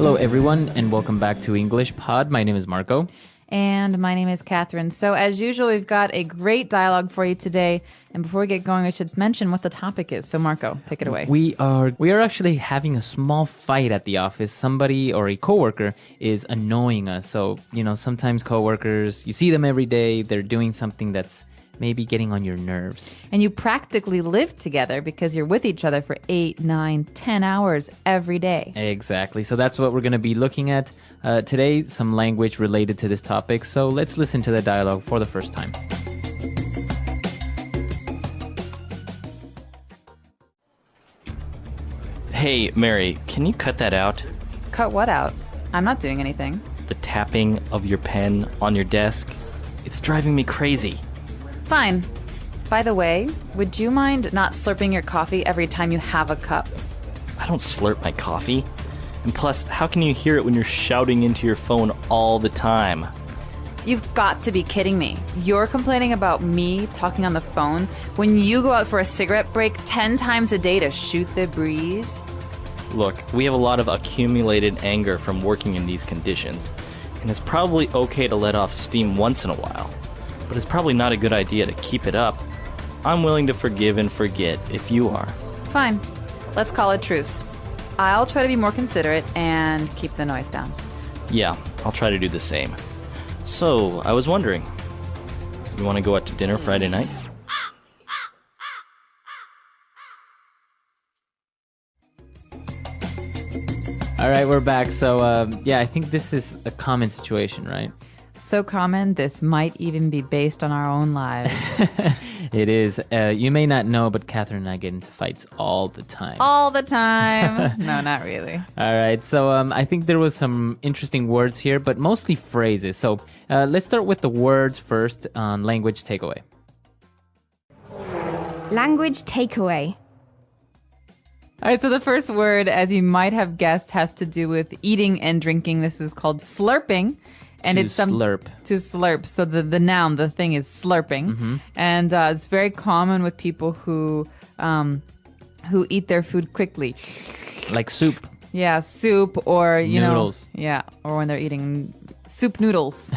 Hello, everyone, and welcome back to English Pod. My name is Marco. And my name is Catherine. So as usual, we've got a great dialogue for you today. And before we get going, I should mention what the topic is. So Marco, take it away. We are actually having a small fight at the office. Somebody or a coworker is annoying us. So, sometimes coworkers, you see them every day. They're doing something that's maybe getting on your nerves. And you practically live together because you're with each other for 8, 9, 10 hours every day. Exactly. So that's what we're going to be looking at today, some language related to this topic. So let's listen to the dialogue for the first time. Hey, Mary, can you cut that out? Cut what out? I'm not doing anything. The tapping of your pen on your desk. It's driving me crazy. Fine. By the way, would you mind not slurping your coffee every time you have a cup? I don't slurp my coffee. And plus, how can you hear it when you're shouting into your phone all the time? You've got to be kidding me. You're complaining about me talking on the phone when you go out for a cigarette break 10 times a day to shoot the breeze? Look, we have a lot of accumulated anger from working in these conditions, and it's probably okay to let off steam once in a while, but it's probably not a good idea to keep it up. I'm willing to forgive and forget if you are. Fine. Let's call it truce. I'll try to be more considerate and keep the noise down. Yeah, I'll try to do the same. So, I was wondering, you want to go out to dinner Friday night? All right, we're back. So, I think this is a common situation, right? So common, this might even be based on our own lives. It is. You may not know, but Catherine and I get into fights all the time. All the time. No, not really. All right. So I think there was some interesting words here, but mostly phrases. So let's start with the words first on language takeaway. Language takeaway. All right, so the first word, as you might have guessed, has to do with eating and drinking. This is called slurping. And to slurp. To slurp. So the noun, the thing is slurping. Mm-hmm. And it's very common with people who eat their food quickly. Like soup. Yeah, soup or, noodles. Yeah, or when they're eating soup noodles.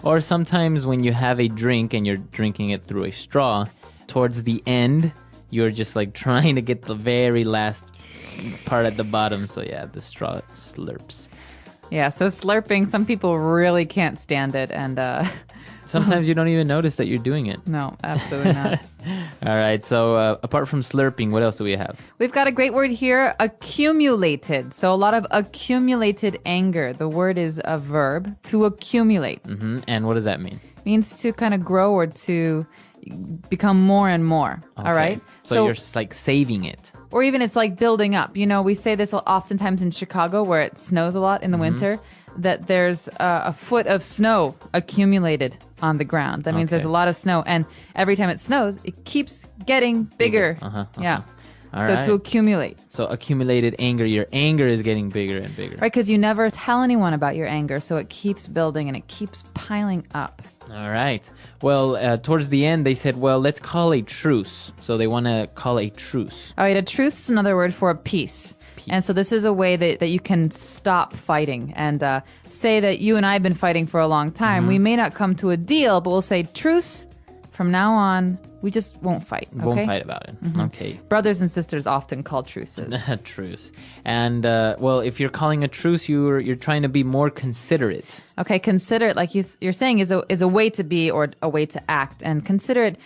Or sometimes when you have a drink and you're drinking it through a straw, towards the end, you're just like trying to get the very last part at the bottom. So yeah, the straw slurps. Yeah, so slurping, some people really can't stand it, and sometimes you don't even notice that you're doing it. No, absolutely not. All right, so apart from slurping, what else do we have? We've got a great word here, accumulated. So a lot of accumulated anger. The word is a verb, to accumulate. Mm-hmm. And what does that mean? It means to kind of grow or to become more and more. Okay. All right? So you're like saving it. Or even it's like building up. We say this oftentimes in Chicago where it snows a lot in the winter, that there's a foot of snow accumulated on the ground. That means there's a lot of snow. And every time it snows, it keeps getting bigger. Yeah. All so right. to accumulate. So accumulated anger, your anger is getting bigger and bigger. Right, because you never tell anyone about your anger, so it keeps building and it keeps piling up. All right. Well, towards the end, they said, well, let's call a truce. So they want to call a truce. All right, a truce is another word for a peace. And so this is a way that you can stop fighting and say that you and I have been fighting for a long time. Mm-hmm. We may not come to a deal, but we'll say truce. From now on, we just won't fight. Okay? Won't fight about it. Mm-hmm. Okay. Brothers and sisters often call truces. Truce. And, well, if you're calling a truce, you're trying to be more considerate. Okay, considerate, like you're saying, is a way to be or a way to act. And considerate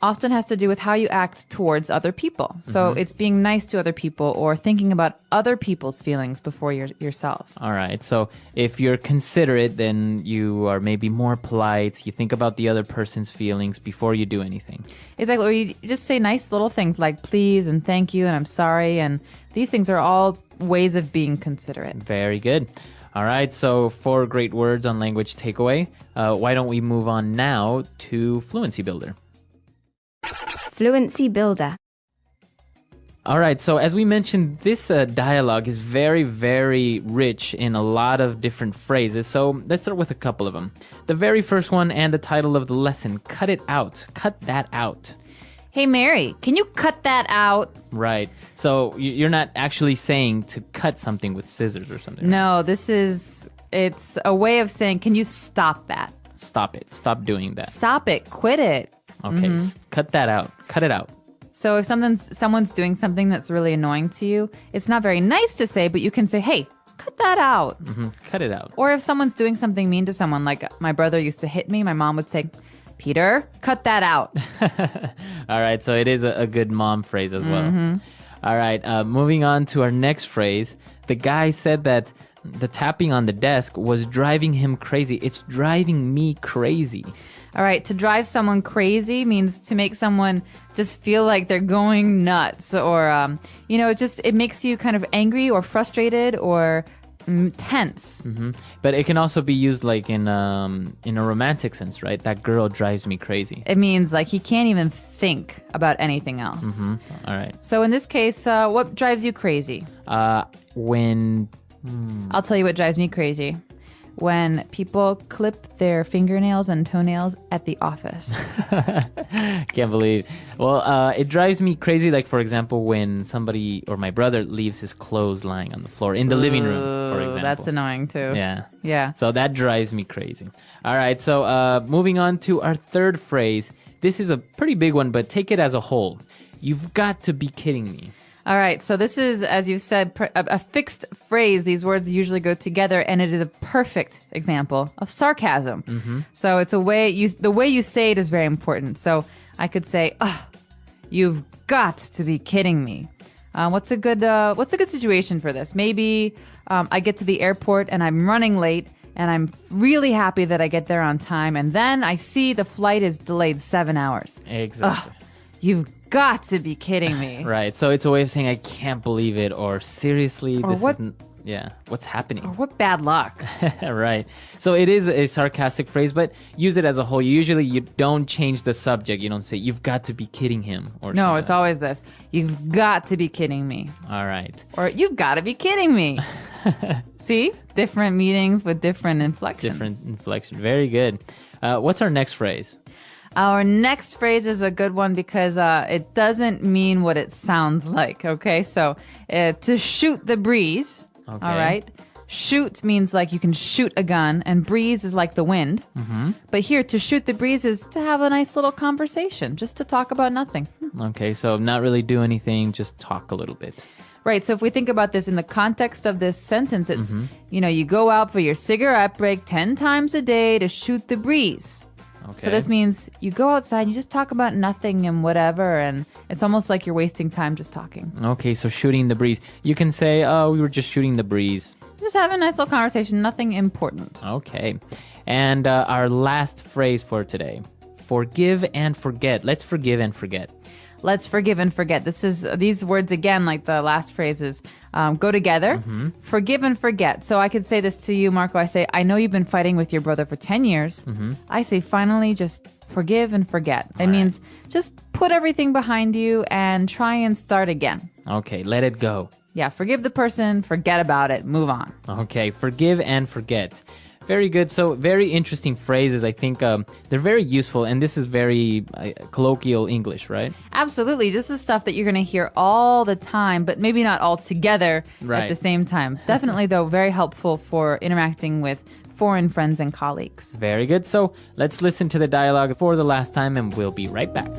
often has to do with how you act towards other people. So it's being nice to other people or thinking about other people's feelings before yourself. All right. So if you're considerate, then you are maybe more polite. You think about the other person's feelings before you do anything. Exactly. Or you just say nice little things like please and thank you and I'm sorry. And these things are all ways of being considerate. Very good. All right. So 4 great words on language takeaway. Why don't we move on now to Fluency Builder? Fluency builder. All right, so as we mentioned, this dialogue is very, very rich in a lot of different phrases, so let's start with a couple of them. The very first one and the title of the lesson, cut it out. Cut that out. Hey, Mary, can you cut that out? Right. So you're not actually saying to cut something with scissors or something. No, it's a way of saying, can you stop that? Stop it. Stop doing that. Stop it. Quit it. Okay. Cut that out. Cut it out. So if someone's doing something that's really annoying to you, it's not very nice to say, but you can say, hey, cut that out. Cut it out. Or if someone's doing something mean to someone, like my brother used to hit me, my mom would say, Peter, cut that out. All right. So it is a good mom phrase as well. All right. Moving on to our next phrase. The guy said that the tapping on the desk was driving him crazy. It's driving me crazy. All right, to drive someone crazy means to make someone just feel like they're going nuts, or it makes you kind of angry or frustrated or tense. But it can also be used like in a romantic sense, right? That girl drives me crazy. It means like he can't even think about anything else. All right. So in this case, what drives you crazy? When I'll tell you what drives me crazy. When people clip their fingernails and toenails at the office. Can't believe. Well, it drives me crazy. Like, for example, when somebody or my brother leaves his clothes lying on the floor in the living room, for example. That's annoying too. Yeah. So that drives me crazy. All right. So moving on to our third phrase. This is a pretty big one, but take it as a whole. You've got to be kidding me. All right, so this is, as you've said, a fixed phrase. These words usually go together, and it is a perfect example of sarcasm. So it's the way you say it is very important. So I could say, "Oh, you've got to be kidding me." What's a good situation for this? Maybe I get to the airport and I'm running late, and I'm really happy that I get there on time, and then I see the flight is delayed 7 hours. Exactly. You've got to be kidding me. Right. So it's a way of saying I can't believe it, or seriously, Or this what- isn't. Yeah. What's happening? Or what bad luck. Right. So it is a sarcastic phrase, but use it as a whole. Usually you don't change the subject. You don't say you've got to be kidding him or No, something. it's always this. You've got to be kidding me. All right. Or you've got to be kidding me. See? Different meanings with different inflections. Different inflection. Very good. What's our next phrase? Our next phrase is a good one because it doesn't mean what it sounds like, okay? So to shoot the breeze, Okay. all right? Shoot means like you can shoot a gun, and breeze is like the wind. But here, to shoot the breeze is to have a nice little conversation, just to talk about nothing. Okay, so not really do anything, just talk a little bit. Right, so if we think about this in the context of this sentence, it's, you go out for your cigarette break 10 times a day to shoot the breeze. Okay. So this means you go outside, you just talk about nothing and whatever, and it's almost like you're wasting time just talking. Okay, so shooting the breeze. You can say, oh, we were just shooting the breeze. Just have a nice little conversation, nothing important. Okay. And our last phrase for today. Forgive and forget. Let's forgive and forget. Let's forgive and forget. These words again, like the last phrases, go together. Forgive and forget. So I could say this to you, Marco. I say, I know you've been fighting with your brother for 10 years. I say, finally, just forgive and forget. It means just put everything behind you and try and start again. Okay, let it go. Yeah, forgive the person, forget about it, move on. Okay, forgive and forget. Very good. So very interesting phrases. I think they're very useful, and this is very colloquial English, right? Absolutely. This is stuff that you're going to hear all the time, but maybe not all together at the same time. Definitely, though, very helpful for interacting with foreign friends and colleagues. Very good. So let's listen to the dialogue for the last time, and we'll be right back.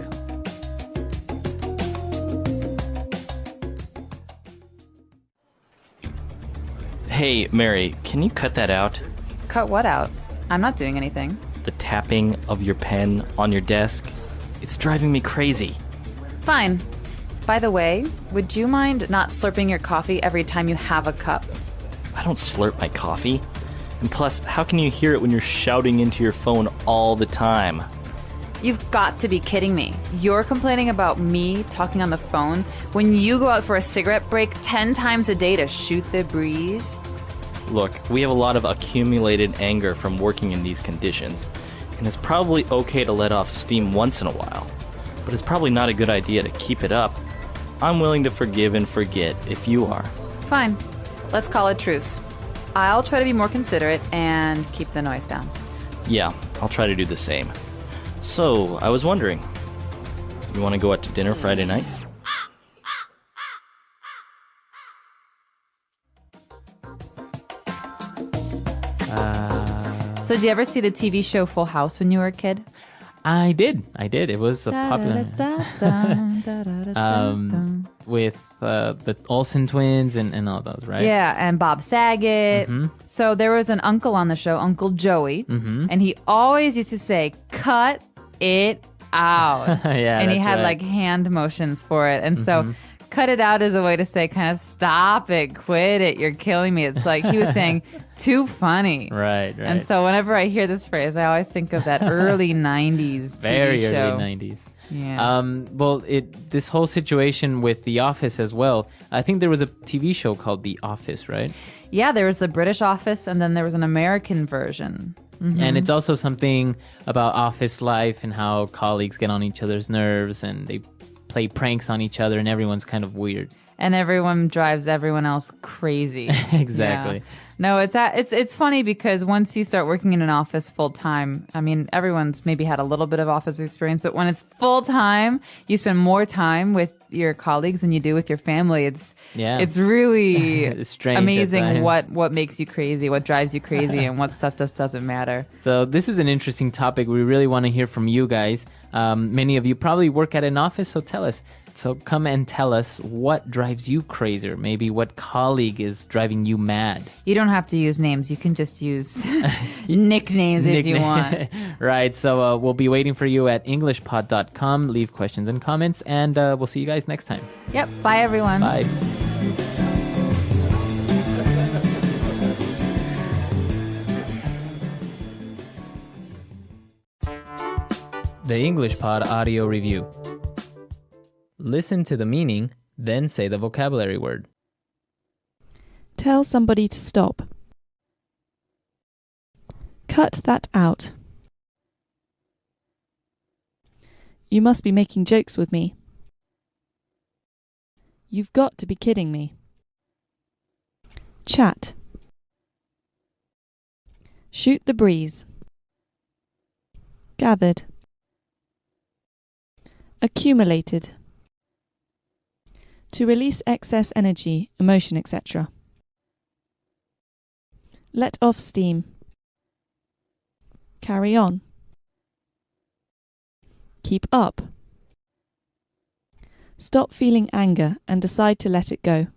Hey, Mary, can you cut that out? Cut what out? I'm not doing anything. The tapping of your pen on your desk. It's driving me crazy. Fine. By the way, would you mind not slurping your coffee every time you have a cup? I don't slurp my coffee. And plus, how can you hear it when you're shouting into your phone all the time? You've got to be kidding me. You're complaining about me talking on the phone when you go out for a cigarette break 10 times a day to shoot the breeze? Look, we have a lot of accumulated anger from working in these conditions, and it's probably okay to let off steam once in a while, but it's probably not a good idea to keep it up. I'm willing to forgive and forget if you are. Fine. Let's call it truce. I'll try to be more considerate and keep the noise down. Yeah, I'll try to do the same. So, I was wondering, You want to go out to dinner Friday night? So did you ever see the TV show Full House when you were a kid? I did. It was a popular with the Olsen twins and all those, right? Yeah, and Bob Saget. So there was an uncle on the show, Uncle Joey, and he always used to say, "Cut it out." Yeah, and he that's had right. like hand motions for it. And so cut it out is a way to say kind of stop it, quit it, you're killing me. It's like he was saying too funny. Right. And so whenever I hear this phrase, I always think of that early 90s TV very show. early 90s. Yeah. Well, this whole situation with The Office as well. I think there was a TV show called The Office, right? Yeah, there was the British Office and then there was an American version. And it's also something about office life and how colleagues get on each other's nerves and they play pranks on each other and everyone's kind of weird. And everyone drives everyone else crazy. Exactly. Yeah. No, it's funny because once you start working in an office full time, I mean, everyone's maybe had a little bit of office experience, but when it's full time, you spend more time with your colleagues than you do with your family. It's really It's strange amazing at times. what makes you crazy, what drives you crazy, and what stuff just doesn't matter. So this is an interesting topic. We really want to hear from you guys. Many of you probably work at an office, so tell us. So come and tell us what drives you crazy, or maybe what colleague is driving you mad. You don't have to use names. You can just use nicknames if you want. Right. So we'll be waiting for you at englishpod.com. Leave questions and comments, and we'll see you guys next time. Yep. Bye, everyone. Bye. The English Pod Audio Review. Listen to the meaning, then say the vocabulary word. Tell somebody to stop. Cut that out. You must be making jokes with me. You've got to be kidding me. Chat. Shoot the breeze. Gathered. Accumulated. To release excess energy, emotion, etc. Let off steam. Carry on. Keep up. Stop feeling anger and decide to let it go.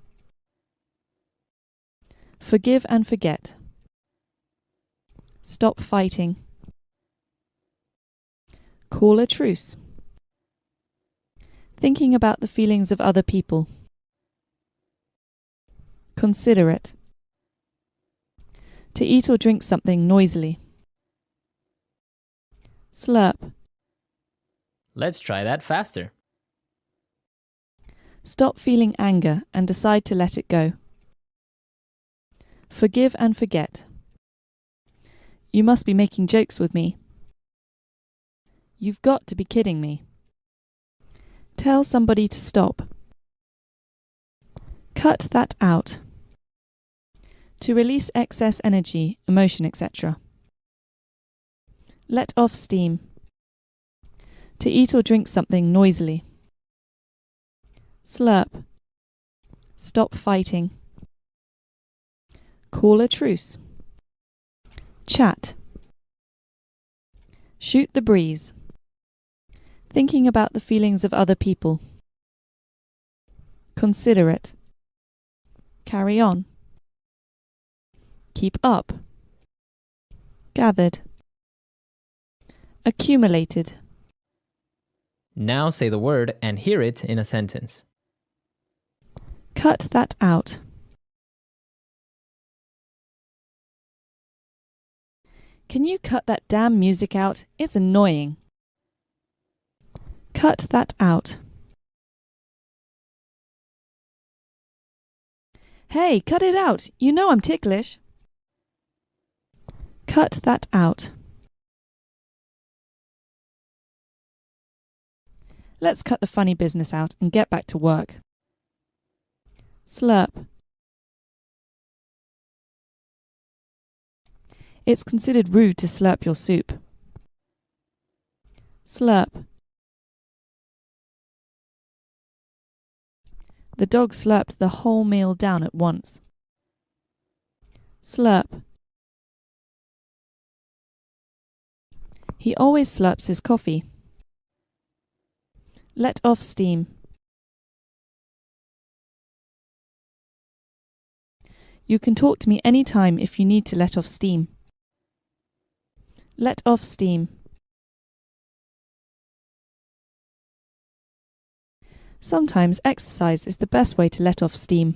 Forgive and forget. Stop fighting. Call a truce. Thinking about the feelings of other people. Considerate. To eat or drink something noisily. Slurp. Let's try that faster. Stop feeling anger and decide to let it go. Forgive and forget. You must be making jokes with me. You've got to be kidding me. Tell somebody to stop. Cut that out. To release excess energy, emotion, etc. Let off steam. To eat or drink something noisily. Slurp. Stop fighting. Call a truce. Chat. Shoot the breeze. Thinking about the feelings of other people. Considerate. Carry on. Keep up. Gathered. Accumulated. Now say the word and hear it in a sentence. Cut that out. Can you cut that damn music out? It's annoying. Cut that out. Hey, cut it out. You know I'm ticklish. Cut that out. Let's cut the funny business out and get back to work. Slurp. It's considered rude to slurp your soup. Slurp. The dog slurped the whole meal down at once. Slurp. He always slurps his coffee. Let off steam. You can talk to me any time if you need to let off steam. Let off steam. Sometimes exercise is the best way to let off steam.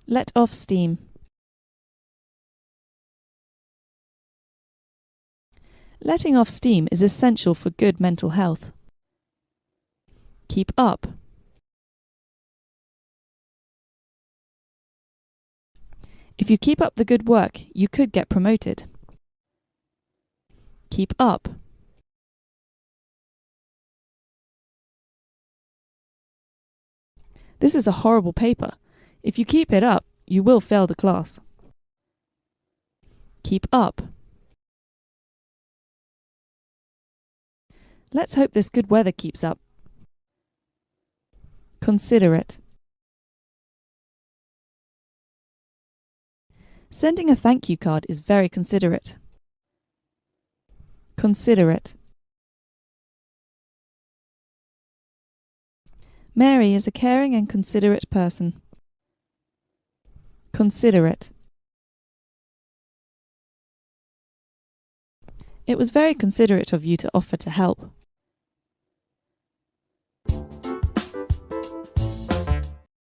Let off steam. Letting off steam is essential for good mental health. Keep up. If you keep up the good work, you could get promoted. Keep up. This is a horrible paper. If you keep it up, you will fail the class. Keep up. Let's hope this good weather keeps up. Considerate. Sending a thank you card is very considerate. Considerate. Mary is a caring and considerate person. Considerate. It was very considerate of you to offer to help.